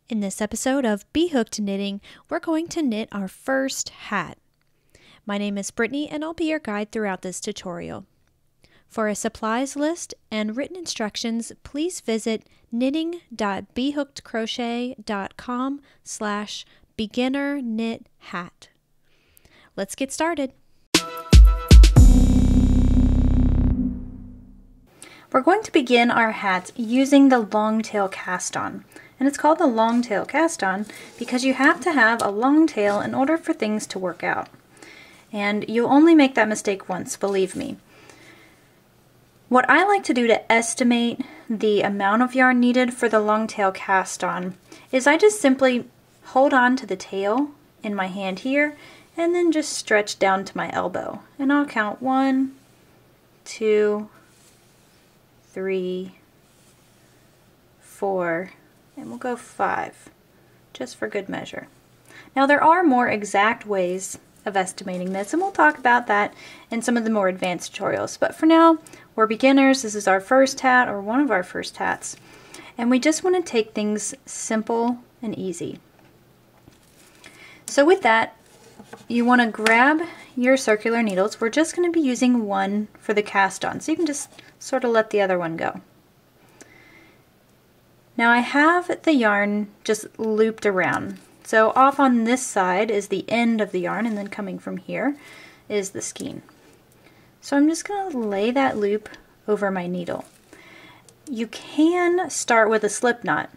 In this episode of B.Hooked Knitting, we're going to knit our first hat. My name is Brittany and I'll be your guide throughout this tutorial. For a supplies list and written instructions, please visit knitting.bhookedcrochet.com/beginner knit hat. Let's get started. We're going to begin our hats using the long tail cast on. And it's called the long tail cast on because you have to have a long tail in order for things to work out. And you'll only make that mistake once, believe me. What I like to do to estimate the amount of yarn needed for the long tail cast on is I just simply hold on to the tail in my hand here and then just stretch down to my elbow. And I'll count 1, 2, 3, 4, and we'll go 5, just for good measure. Now there are more exact ways of estimating this, and we'll talk about that in some of the more advanced tutorials. But for now, we're beginners. This is our first hat, or one of our first hats, and we just want to take things simple and easy. So with that, you want to grab your circular needles. We're just going to be using one for the cast on, so you can just sort of let the other one go. Now I have the yarn just looped around. So off on this side is the end of the yarn, and then coming from here is the skein. So I'm just going to lay that loop over my needle. You can start with a slip knot,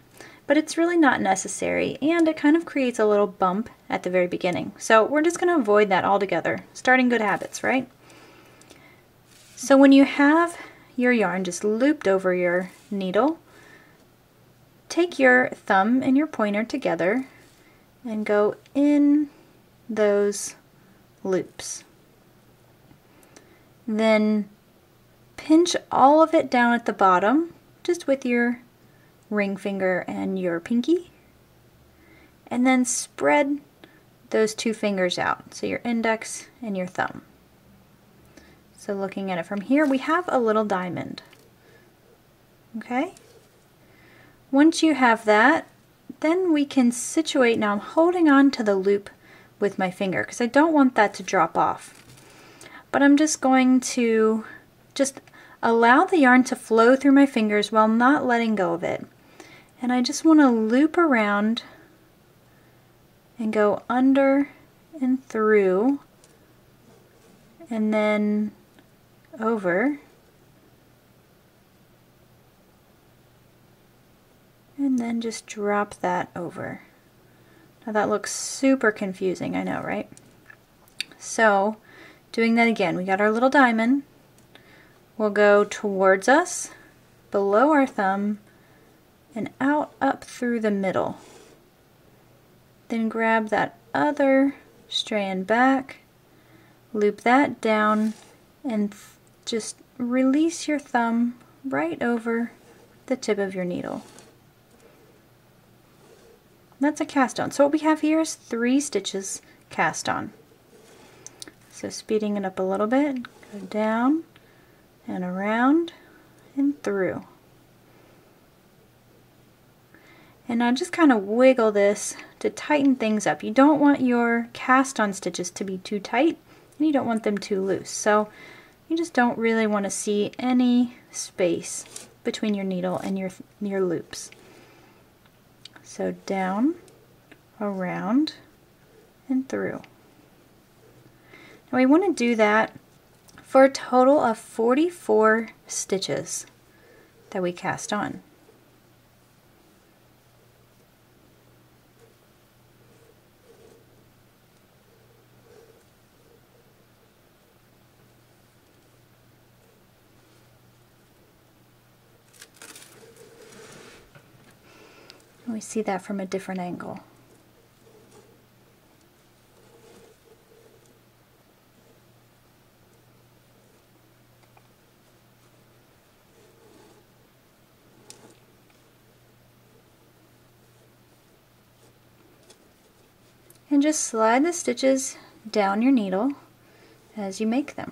but it's really not necessary, and it kind of creates a little bump at the very beginning. So we're just going to avoid that altogether. Starting good habits, right? So when you have your yarn just looped over your needle, take your thumb and your pointer together and go in those loops. Then pinch all of it down at the bottom, just with your ring finger and your pinky. And then spread those two fingers out, so your index and your thumb. So looking at it from here, we have a little diamond. Okay? Once you have that, then we can situate. Now I'm holding on to the loop with my finger because I don't want that to drop off. But I'm just going to just allow the yarn to flow through my fingers while not letting go of it. And I just want to loop around and go under and through and then over. And then just drop that over. Now that looks super confusing, I know, right? So, doing that again, we got our little diamond. We'll go towards us, below our thumb, and out up through the middle. Then grab that other strand back, loop that down, and just release your thumb right over the tip of your needle. That's a cast on. So what we have here is 3 stitches cast on. So speeding it up a little bit, go down and around and through. And now just kind of wiggle this to tighten things up. You don't want your cast on stitches to be too tight, and you don't want them too loose. So you just don't really want to see any space between your needle and your loops. So down, around, and through. Now we want to do that for a total of 44 stitches that we cast on. We see that from a different angle. And just slide the stitches down your needle as you make them.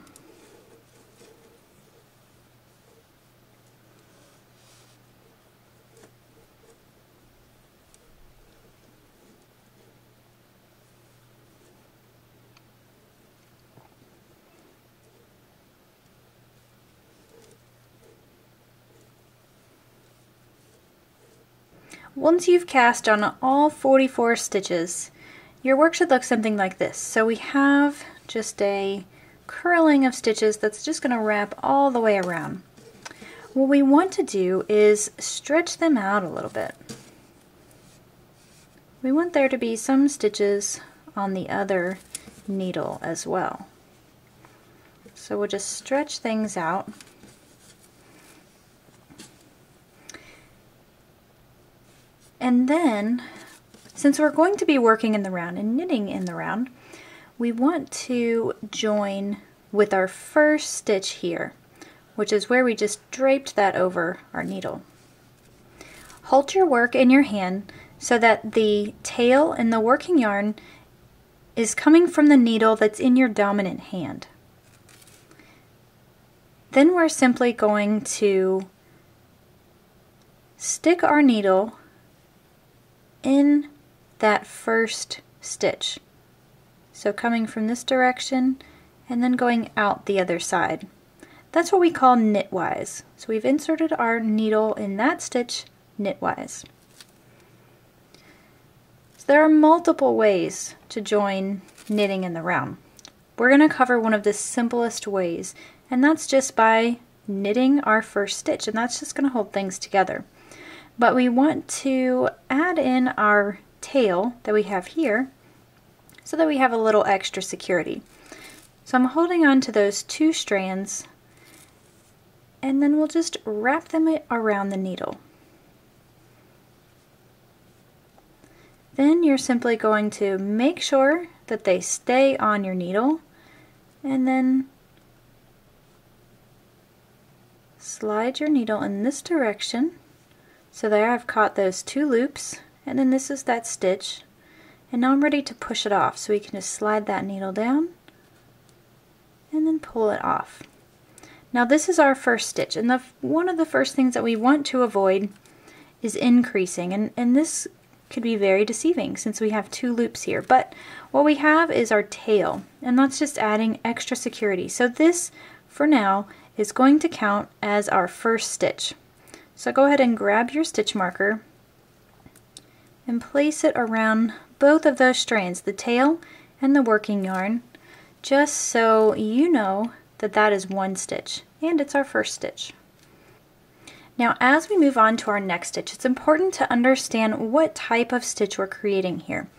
Once you've cast on all 44 stitches, your work should look something like this. So we have just a curling of stitches that's just going to wrap all the way around. What we want to do is stretch them out a little bit. We want there to be some stitches on the other needle as well. So we'll just stretch things out. And then, since we're going to be working in the round and knitting in the round, we want to join with our first stitch here, which is where we just draped that over our needle. Hold your work in your hand so that the tail and the working yarn is coming from the needle that's in your dominant hand. Then we're simply going to stick our needle in that first stitch. So coming from this direction and then going out the other side. That's what we call knitwise. So we've inserted our needle in that stitch knitwise. So there are multiple ways to join knitting in the round. We're going to cover one of the simplest ways, and that's just by knitting our first stitch, and that's just going to hold things together. But we want to add in our tail that we have here so that we have a little extra security. So I'm holding on to those two strands, and then we'll just wrap them around the needle. Then you're simply going to make sure that they stay on your needle, and then slide your needle in this direction. So there I've caught those two loops, and then this is that stitch. And now I'm ready to push it off, so we can just slide that needle down and then pull it off. Now this is our first stitch, and one of the first things that we want to avoid is increasing, and this could be very deceiving since we have two loops here. But what we have is our tail, and that's just adding extra security. So this, for now, is going to count as our first stitch. So go ahead and grab your stitch marker and place it around both of those strands, the tail and the working yarn, just so you know that that is one stitch, and it's our first stitch. Now as we move on to our next stitch, it's important to understand what type of stitch we're creating here.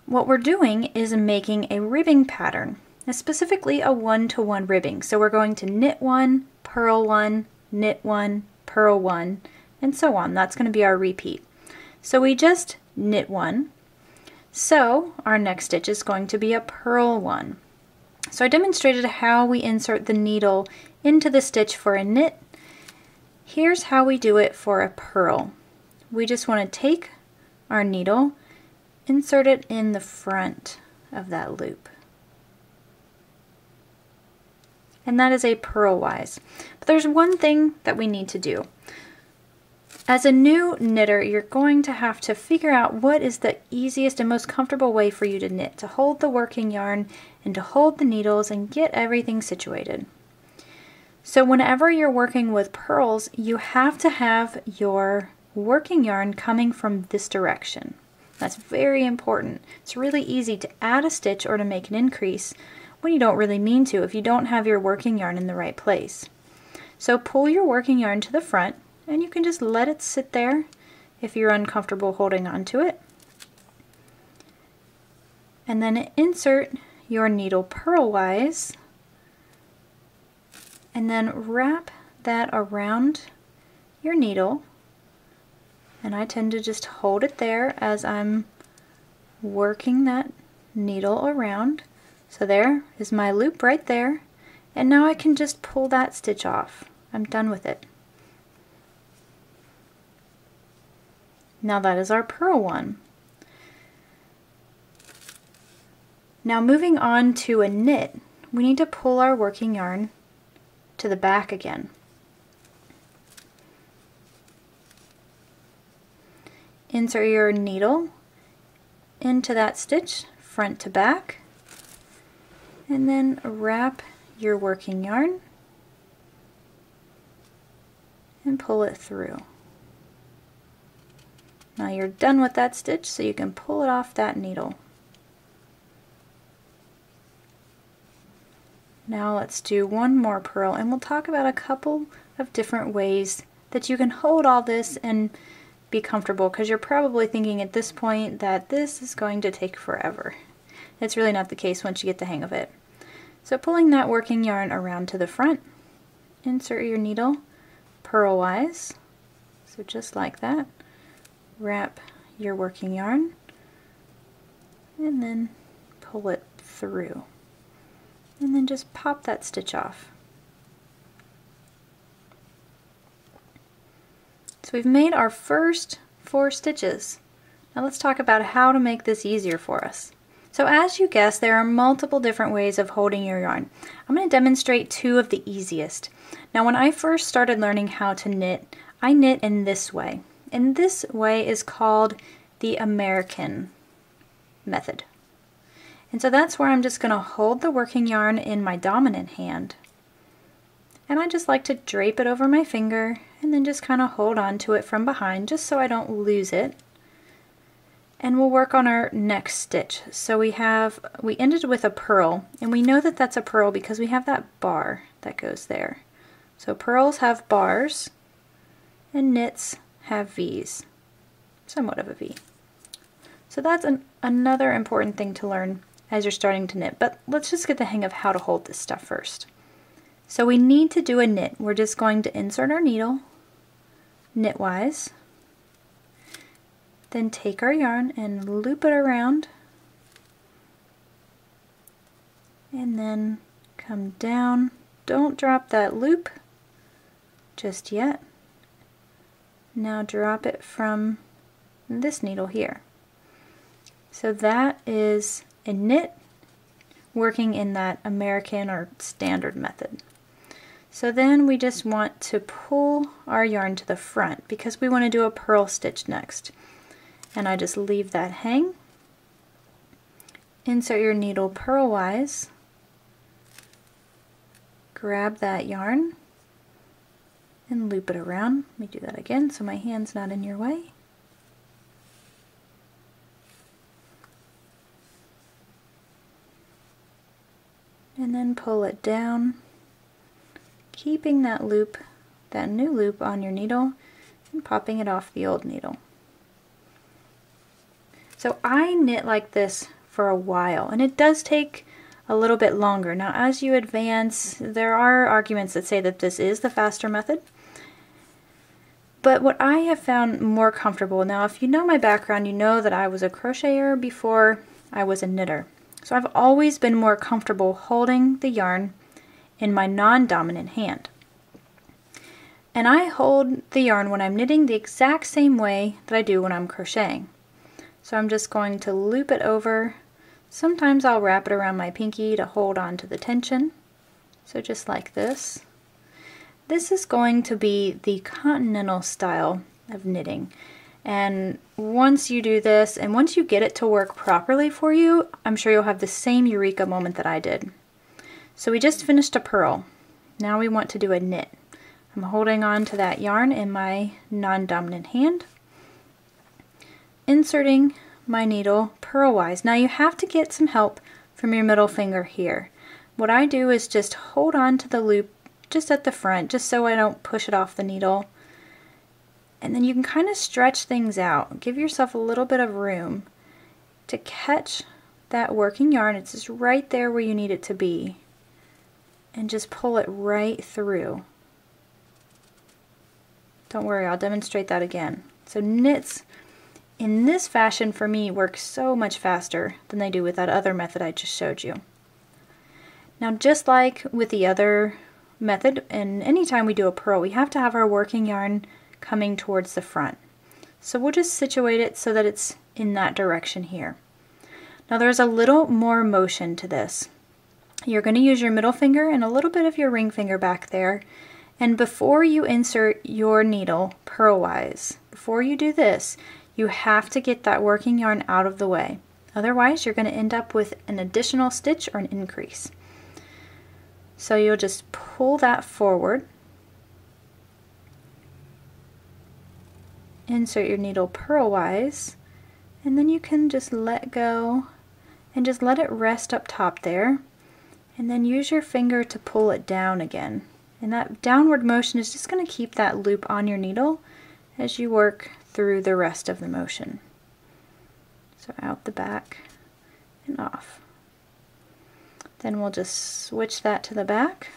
What we're doing is making a ribbing pattern, specifically a 1-to-1 ribbing. So we're going to knit one, purl one, knit one, purl one, and so on. That's going to be our repeat. So we just knit one. So our next stitch is going to be a purl one. So I demonstrated how we insert the needle into the stitch for a knit. Here's how we do it for a purl. We just want to take our needle, insert it in the front of that loop. And that is a purlwise. But there's one thing that we need to do. As a new knitter, you're going to have to figure out what is the easiest and most comfortable way for you to knit, to hold the working yarn and to hold the needles and get everything situated. So whenever you're working with purls, you have to have your working yarn coming from this direction. That's very important. It's really easy to add a stitch or to make an increase when you don't really mean to if you don't have your working yarn in the right place. So pull your working yarn to the front, and you can just let it sit there if you're uncomfortable holding on to it. And then insert your needle purlwise, and then wrap that around your needle. And I tend to just hold it there as I'm working that needle around. So there is my loop right there, and now I can just pull that stitch off. I'm done with it. Now that is our purl one. Now moving on to a knit, we need to pull our working yarn to the back again. Insert your needle into that stitch, front to back, and then wrap your working yarn and pull it through. Now you're done with that stitch, so you can pull it off that needle. Now let's do one more purl, and we'll talk about a couple of different ways that you can hold all this and be comfortable, because you're probably thinking at this point that this is going to take forever. It's really not the case once you get the hang of it. So pulling that working yarn around to the front, insert your needle purlwise, so just like that. Wrap your working yarn and then pull it through, and then just pop that stitch off. So we've made our first 4 stitches. Now let's talk about how to make this easier for us. So as you guessed, there are multiple different ways of holding your yarn. I'm going to demonstrate 2 of the easiest. Now when I first started learning how to knit, I knit in this way. And this way is called the American method. And so that's where I'm just going to hold the working yarn in my dominant hand. And I just like to drape it over my finger and then just kind of hold on to it from behind just so I don't lose it. And we'll work on our next stitch. So we ended with a purl, and we know that that's a purl because we have that bar that goes there. So purls have bars and knits have V's, somewhat of a V. So that's another important thing to learn as you're starting to knit, but let's just get the hang of how to hold this stuff first. So we need to do a knit. We're just going to insert our needle knitwise, then take our yarn and loop it around, and then come down. Don't drop that loop just yet. Now drop it from this needle here. So that is a knit working in that American or standard method. So then we just want to pull our yarn to the front because we want to do a purl stitch next. And I just leave that hang. Insert your needle purlwise. Grab that yarn and loop it around. Let me do that again so my hand's not in your way. And then pull it down, keeping that loop, that new loop on your needle, and popping it off the old needle. So I knit like this for a while, and it does take a little bit longer. Now as you advance, there are arguments that say that this is the faster method. But what I have found more comfortable, now if you know my background, you know that I was a crocheter before I was a knitter. So I've always been more comfortable holding the yarn in my non-dominant hand. And I hold the yarn when I'm knitting the exact same way that I do when I'm crocheting. So I'm just going to loop it over. Sometimes I'll wrap it around my pinky to hold on to the tension. So just like this. This is going to be the continental style of knitting. And once you do this, and once you get it to work properly for you, I'm sure you'll have the same eureka moment that I did. So we just finished a purl. Now we want to do a knit. I'm holding on to that yarn in my non-dominant hand, inserting my needle purlwise. Now you have to get some help from your middle finger here. What I do is just hold on to the loop just at the front, just so I don't push it off the needle. And then you can kind of stretch things out. Give yourself a little bit of room to catch that working yarn. It's just right there where you need it to be. And just pull it right through. Don't worry, I'll demonstrate that again. So knits in this fashion for me work so much faster than they do with that other method I just showed you. Now just like with the other method, and anytime we do a purl, we have to have our working yarn coming towards the front. So we'll just situate it so that it's in that direction here. Now there's a little more motion to this. You're going to use your middle finger and a little bit of your ring finger back there, and before you insert your needle purlwise, before you do this, you have to get that working yarn out of the way. Otherwise you're going to end up with an additional stitch or an increase. So you'll just pull that forward insert your needle purlwise, and then you can just let go and just let it rest up top there, and then use your finger to pull it down again. And that downward motion is just going to keep that loop on your needle as you work through the rest of the motion. So out the back and off. Then we'll just switch that to the back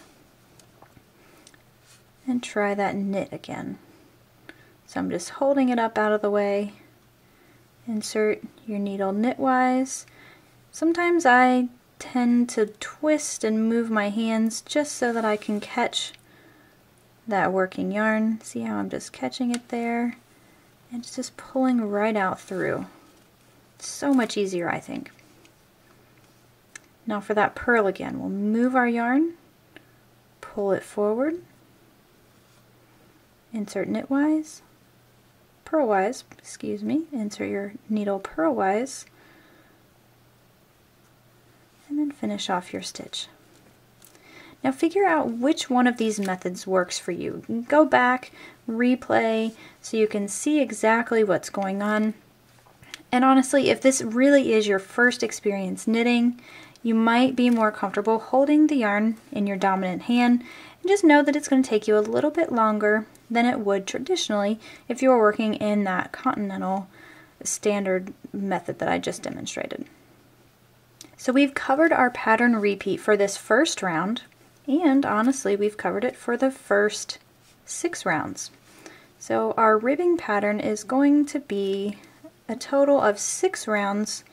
and try that knit again. So I'm just holding it up out of the way. Insert your needle knitwise. Sometimes I tend to twist and move my hands just so that I can catch that working yarn. See how I'm just catching it there and it's just pulling right out through. It's so much easier, I think. Now for that purl again, we'll move our yarn, pull it forward, insert knitwise, purlwise, excuse me, insert your needle purlwise, and then finish off your stitch. Now figure out which one of these methods works for you. Go back, replay, so you can see exactly what's going on. And honestly, if this really is your first experience knitting, you might be more comfortable holding the yarn in your dominant hand, and just know that it's going to take you a little bit longer than it would traditionally if you were working in that continental standard method that I just demonstrated. So we've covered our pattern repeat for this first round, and honestly we've covered it for the first 6 rounds. So our ribbing pattern is going to be a total of 6 rounds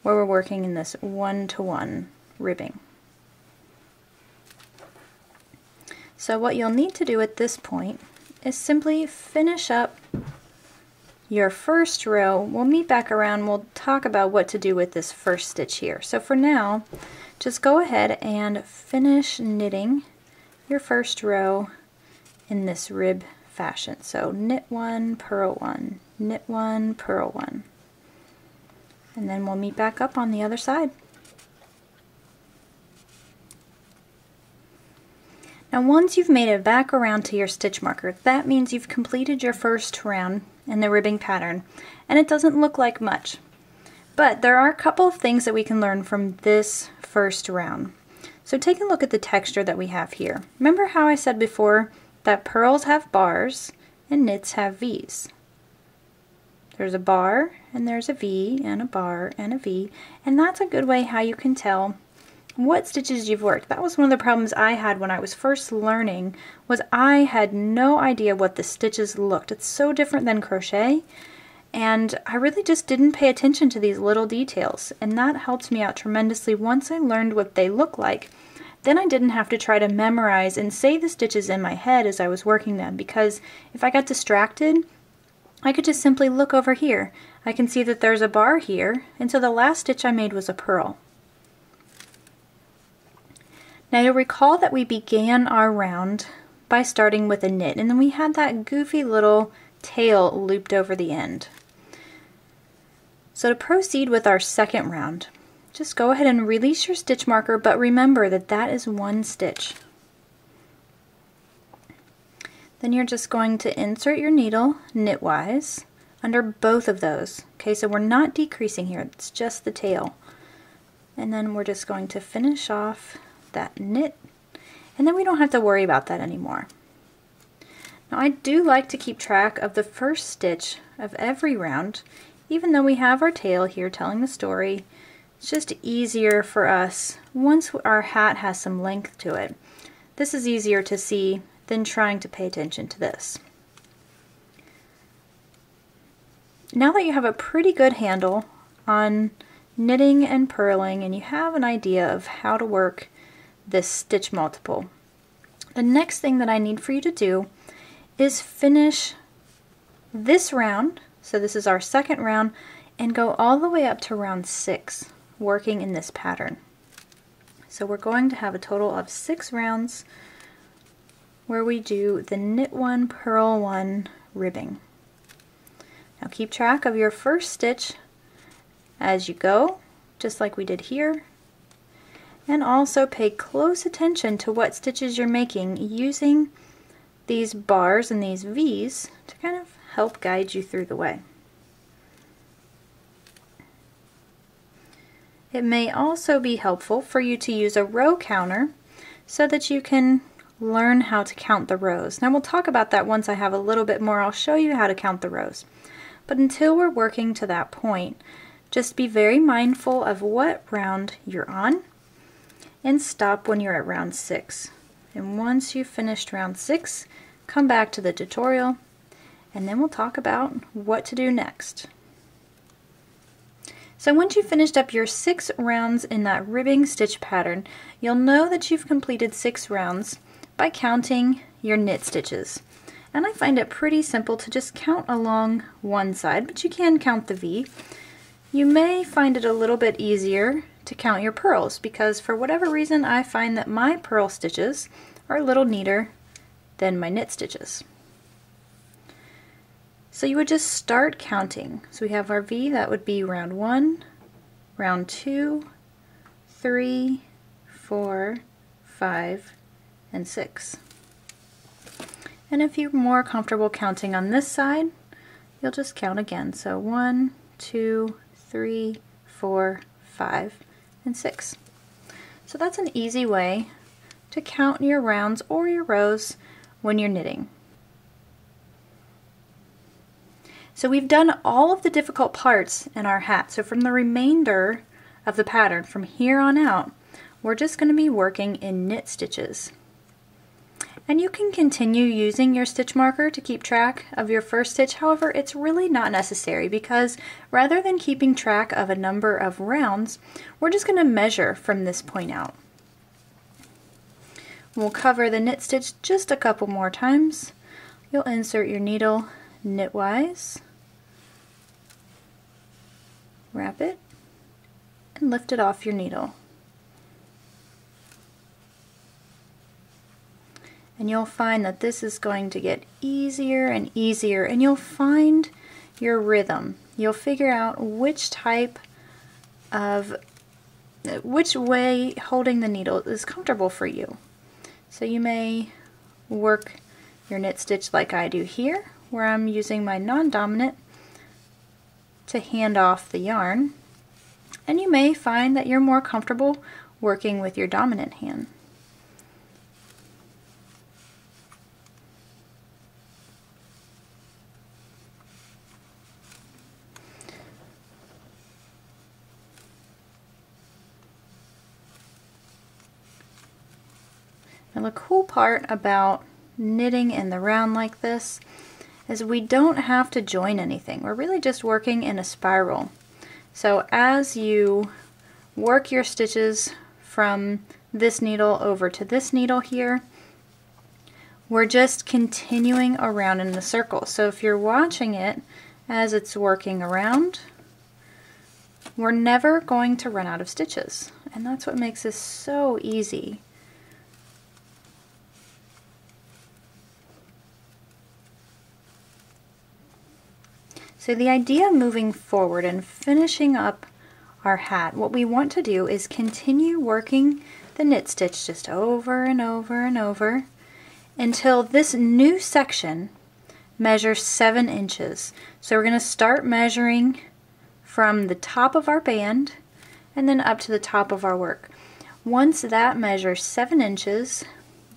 where we're working in this 1-to-1 ribbing. So what you'll need to do at this point is simply finish up your first row. We'll meet back around, we'll talk about what to do with this first stitch here. So for now, just go ahead and finish knitting your first row in this rib fashion. So knit 1, purl 1, knit 1, purl 1. And then we'll meet back up on the other side. Now once you've made it back around to your stitch marker, that means you've completed your first round in the ribbing pattern, and it doesn't look like much. But there are a couple of things that we can learn from this first round. So take a look at the texture that we have here. Remember how I said before that purls have bars and knits have V's? There's a bar and there's a V and a bar and a V, and that's a good way how you can tell what stitches you've worked. That was one of the problems I had when I was first learning, was I had no idea what the stitches looked. It's so different than crochet, and I really just didn't pay attention to these little details, and that helped me out tremendously once I learned what they look like. Then I didn't have to try to memorize and say the stitches in my head as I was working them, because if I got distracted, I could just simply look over here. I can see that there's a bar here, and so the last stitch I made was a purl. Now you'll recall that we began our round by starting with a knit, and then we had that goofy little tail looped over the end. So to proceed with our second round, just go ahead and release your stitch marker, but remember that that is one stitch. Then you're just going to insert your needle knitwise under both of those. Okay, so we're not decreasing here, it's just the tail. And then we're just going to finish off that knit, and then we don't have to worry about that anymore. Now I do like to keep track of the first stitch of every round, even though we have our tail here telling the story. It's just easier for us once our hat has some length to it. This is easier to see than trying to pay attention to this. Now that you have a pretty good handle on knitting and purling, and you have an idea of how to work this stitch multiple, the next thing that I need for you to do is finish this round, so this is our second round, and go all the way up to round 6 working in this pattern. So we're going to have a total of 6 rounds where we do the knit 1, purl 1 ribbing. Now keep track of your first stitch as you go, just like we did here, and also pay close attention to what stitches you're making using these bars and these V's to kind of help guide you through the way. It may also be helpful for you to use a row counter so that you can learn how to count the rows. Now we'll talk about that once I have a little bit more. I'll show you how to count the rows. But until we're working to that point, just be very mindful of what round you're on and stop when you're at round 6. And once you've finished round 6, come back to the tutorial and then we'll talk about what to do next. So once you've finished up your 6 rounds in that ribbing stitch pattern, you'll know that you've completed 6 rounds by counting your knit stitches. And I find it pretty simple to just count along one side, but you can count the V. You may find it a little bit easier to count your purls because for whatever reason I find that my purl stitches are a little neater than my knit stitches. So you would just start counting. So we have our V, that would be round 1, round 2, 3, 4, 5, and 6. And if you're more comfortable counting on this side, you'll just count again. So 1, 2, 3, 4, 5, and 6. So that's an easy way to count your rounds or your rows when you're knitting. So we've done all of the difficult parts in our hat. So from the remainder of the pattern, from here on out, we're just going to be working in knit stitches. And you can continue using your stitch marker to keep track of your first stitch. However, it's really not necessary because rather than keeping track of a number of rounds, we're just going to measure from this point out. We'll cover the knit stitch just a couple more times. You'll insert your needle knitwise, wrap it, and lift it off your needle. And you'll find that this is going to get easier and easier, and you'll find your rhythm. You'll figure out which way holding the needle is comfortable for you. So you may work your knit stitch like I do here, where I'm using my non-dominant to hand off the yarn, and you may find that you're more comfortable working with your dominant hand. Now the cool part about knitting in the round like this is we don't have to join anything. We're really just working in a spiral. So as you work your stitches from this needle over to this needle here, we're just continuing around in the circle. So if you're watching it as it's working around, we're never going to run out of stitches. And that's what makes this so easy. So the idea moving forward and finishing up our hat, what we want to do is continue working the knit stitch just over and over and over until this new section measures 7 inches. So we're going to start measuring from the top of our band and then up to the top of our work. Once that measures 7 inches,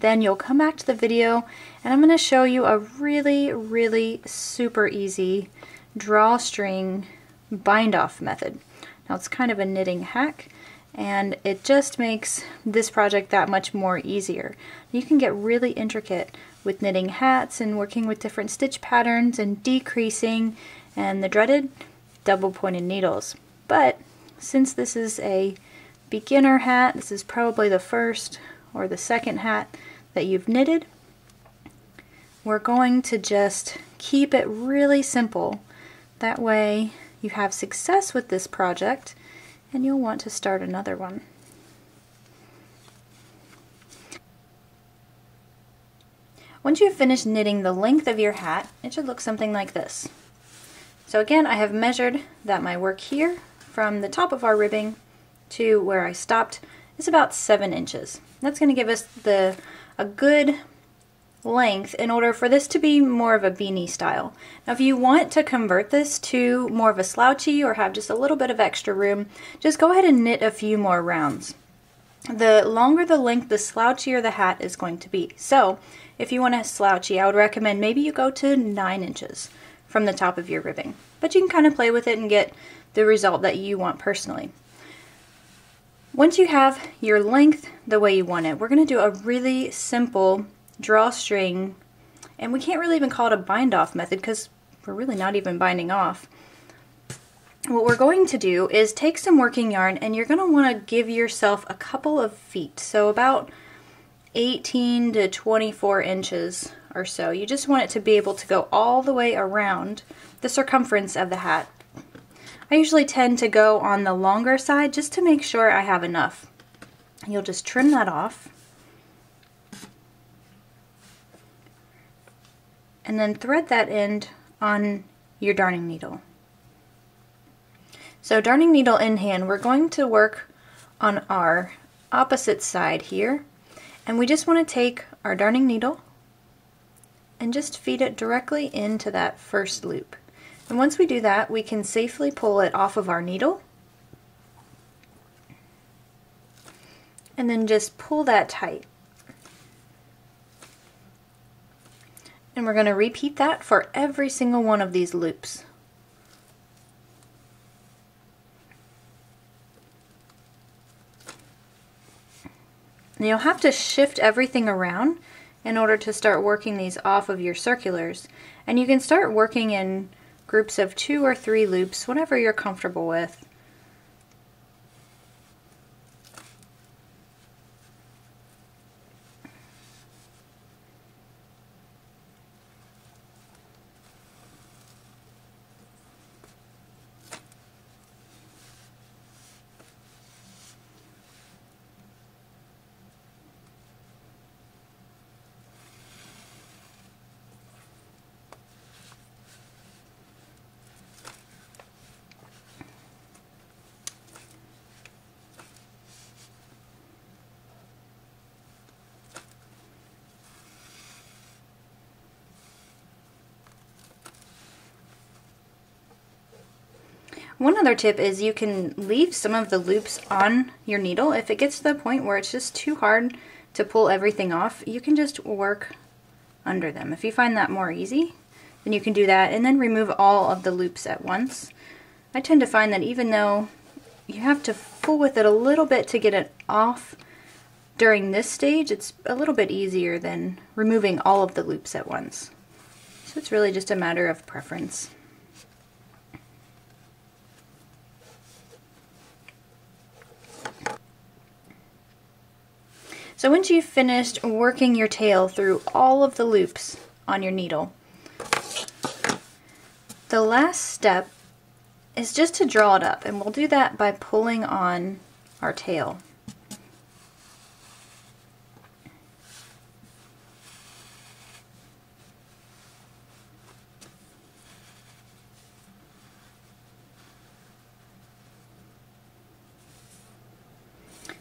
then you'll come back to the video and I'm going to show you a really super easy drawstring bind off method. Now it's kind of a knitting hack and it just makes this project that much more easier. You can get really intricate with knitting hats and working with different stitch patterns and decreasing and the dreaded double pointed needles. But since this is a beginner hat, this is probably the first or the second hat that you've knitted, we're going to just keep it really simple. That way you have success with this project and you'll want to start another one. Once you've finished knitting the length of your hat, it should look something like this. So again, I have measured that my work here from the top of our ribbing to where I stopped is about 7 inches. That's going to give us a good length in order for this to be more of a beanie style. Now if you want to convert this to more of a slouchy or have just a little bit of extra room, just go ahead and knit a few more rounds. The longer the length, the slouchier the hat is going to be. So if you want a slouchy, I would recommend maybe you go to 9 inches from the top of your ribbing. But you can kind of play with it and get the result that you want personally. Once you have your length the way you want it, we're going to do a really simple drawstring, and we can't really even call it a bind off method because we're really not even binding off. What we're going to do is take some working yarn, and you're going to want to give yourself a couple of feet, so about 18 to 24 inches or so. You just want it to be able to go all the way around the circumference of the hat. I usually tend to go on the longer side just to make sure I have enough. You'll just trim that off. And then thread that end on your darning needle. So darning needle in hand, we're going to work on our opposite side here. And we just want to take our darning needle and just feed it directly into that first loop. And once we do that, we can safely pull it off of our needle and then just pull that tight. And we're going to repeat that for every single one of these loops. And you'll have to shift everything around in order to start working these off of your circulars. And you can start working in groups of 2 or 3 loops, whatever you're comfortable with. One other tip is you can leave some of the loops on your needle. If it gets to the point where it's just too hard to pull everything off, you can just work under them. If you find that more easy, then you can do that and then remove all of the loops at once. I tend to find that even though you have to fool with it a little bit to get it off during this stage, it's a little bit easier than removing all of the loops at once. So it's really just a matter of preference. So once you've finished working your tail through all of the loops on your needle, the last step is just to draw it up, and we'll do that by pulling on our tail.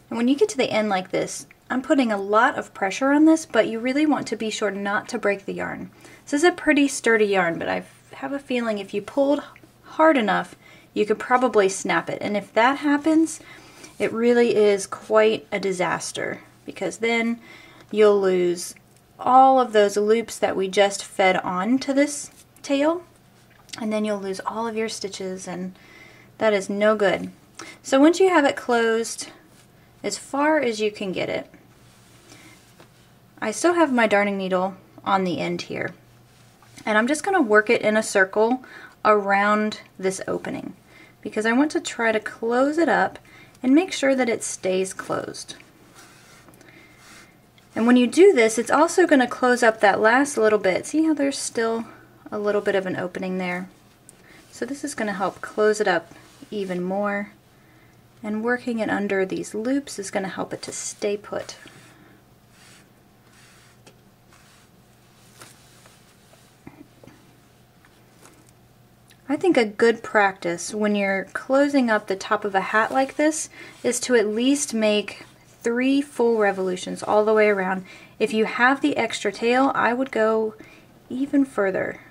And when you get to the end like this, I'm putting a lot of pressure on this, but you really want to be sure not to break the yarn. This is a pretty sturdy yarn, but I have a feeling if you pulled hard enough, you could probably snap it. And if that happens, it really is quite a disaster, because then you'll lose all of those loops that we just fed on to this tail, and then you'll lose all of your stitches, and that is no good. So once you have it closed as far as you can get it, I still have my darning needle on the end here, and I'm just going to work it in a circle around this opening because I want to try to close it up and make sure that it stays closed. And when you do this, it's also going to close up that last little bit. See how there's still a little bit of an opening there? So this is going to help close it up even more, and working it under these loops is going to help it to stay put. I think a good practice when you're closing up the top of a hat like this is to at least make 3 full revolutions all the way around. If you have the extra tail, I would go even further.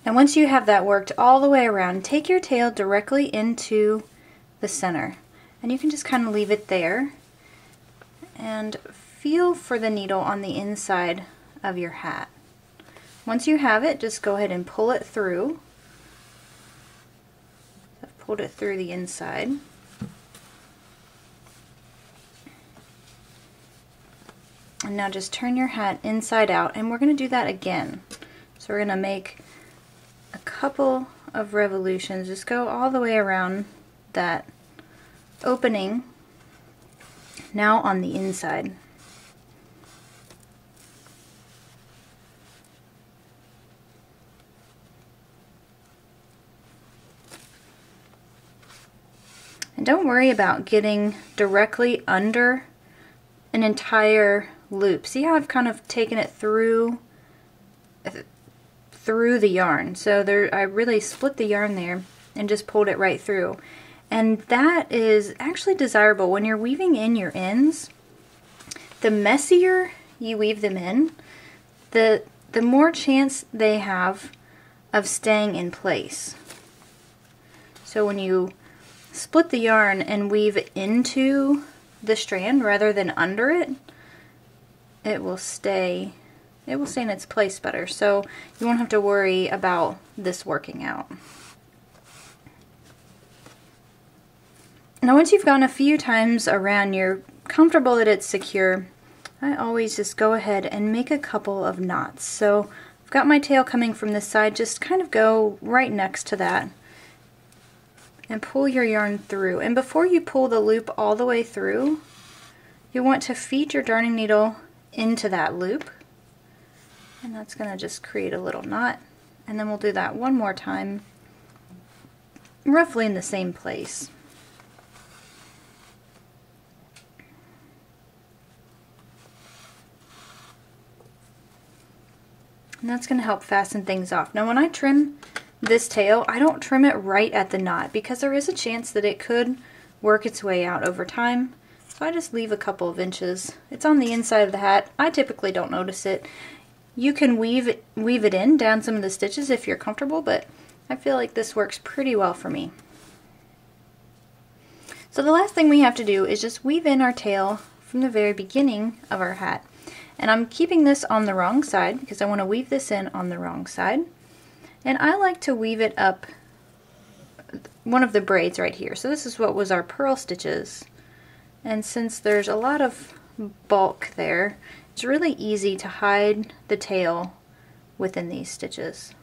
And once you have that worked all the way around, take your tail directly into the center. And you can just kind of leave it there and feel for the needle on the inside of your hat. Once you have it, just go ahead and pull it through. I've pulled it through the inside. And now just turn your hat inside out, and we're going to do that again. So we're going to make a couple of revolutions. Just go all the way around that opening, now on the inside. And don't worry about getting directly under an entire loop. See how I've kind of taken it through the yarn. So there, I really split the yarn there and just pulled it right through. And that is actually desirable when you're weaving in your ends. The messier you weave them in, the more chance they have of staying in place. So when you split the yarn and weave into the strand rather than under it, it will stay in its place better. So you won't have to worry about this working out. Now once you've gone a few times around, you're comfortable that it's secure, I always just go ahead and make a couple of knots. So I've got my tail coming from this side, just kind of go right next to that and pull your yarn through. And before you pull the loop all the way through, you want to feed your darning needle into that loop, and that's going to just create a little knot. And then we'll do that one more time, roughly in the same place. And that's going to help fasten things off. Now when I trim this tail, I don't trim it right at the knot because there is a chance that it could work its way out over time. So I just leave a couple of inches. It's on the inside of the hat. I typically don't notice it. You can weave it in down some of the stitches if you're comfortable, but I feel like this works pretty well for me. So the last thing we have to do is just weave in our tail from the very beginning of our hat. And I'm keeping this on the wrong side because I want to weave this in on the wrong side. And I like to weave it up one of the braids right here. So this is what was our purl stitches. And since there's a lot of bulk there, it's really easy to hide the tail within these stitches.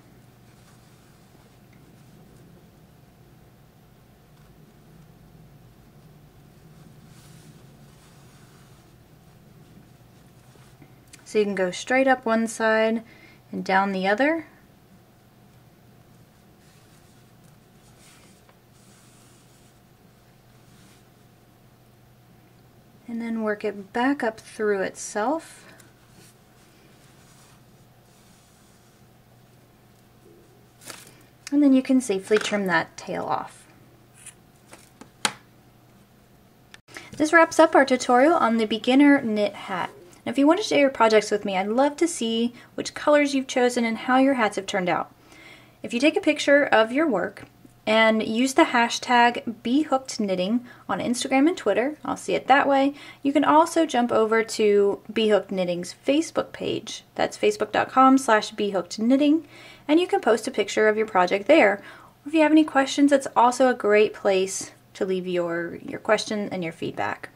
So you can go straight up one side and down the other. And then work it back up through itself. And then you can safely trim that tail off. This wraps up our tutorial on the beginner knit hat. Now, if you want to share your projects with me, I'd love to see which colors you've chosen and how your hats have turned out. If you take a picture of your work and use the hashtag BHookedKnitting on Instagram and Twitter, I'll see it that way. You can also jump over to B.Hooked Knitting's Facebook page. That's facebook.com/BHookedKnitting, and you can post a picture of your project there. Or if you have any questions, it's also a great place to leave your question and your feedback.